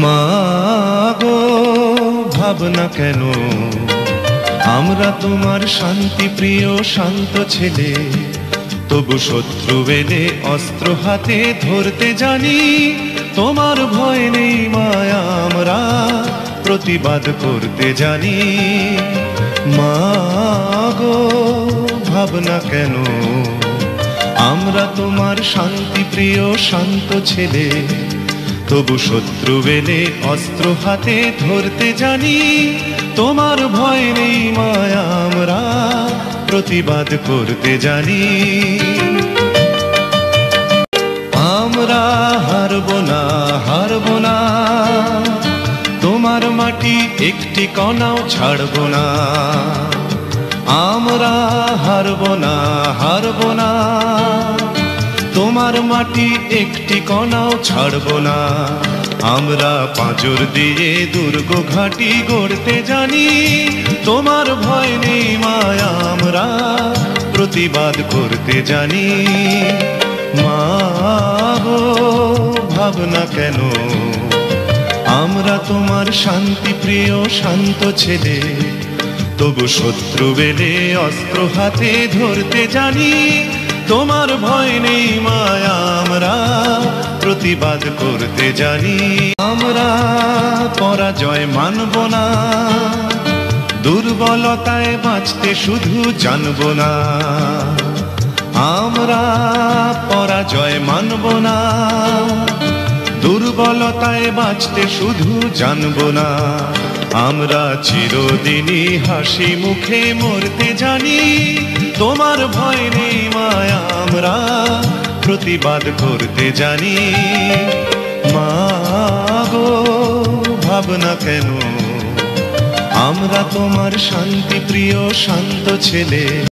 মা গো ভাবনা কেন, আমরা তোমার শান্তি প্রিয় শান্ত ছেলে, তবু শত্রু এলে অস্ত্র হাতে ধরতে জানি। তোমার ভয় নেই মায়া, আমরা প্রতিবাদ করতে জানি। মা গো ভাবনা কেন, আমরা তোমার শান্তি প্রিয় শান্ত ছেলে, তবু শত্রু এলে অস্ত্র হাতে ধরতে জানি। তোমার ভয় নেই মায়া, আমরা প্রতিবাদ করতে জানি। আমরা হারব না, হারব না, তোমার মাটি একটি কণাও ছাড়ব না। আমরা হারব না, হারব না, তোমার মাটি একটি কণাও ছাড়ব না। আমরা পাঁজর দিয়ে দুর্গ ঘাঁটি গড়তে জানি। তোমার ভয় নেই মায়া, আমরা প্রতিবাদ করতে জানি। মা গো ভাবনা কেন, আমরা তোমার শান্তি প্রিয় শান্ত ছেলে, তবু শত্রু এলে অস্ত্র হাতে ধরতে জানি। তোমার ভয় নেই মায়া, আমরা প্রতিবাদ করতে জানি। আমরা পরাজয় মানব না, দুর্বলতায় বাঁচতে শুধু জানব না। আমরা পরাজয় মানব না, দুর্বলতায় বাঁচতে শুধু জানব না। আমরা চিরদিনই হাসি মুখে মরতে জানি। তোমার ভয় নেই মায়া, আমরা প্রতিবাদ করতে জানি। মা গো ভাবনা কেন, আমরা তোমার শান্তি প্রিয় শান্ত ছেলে।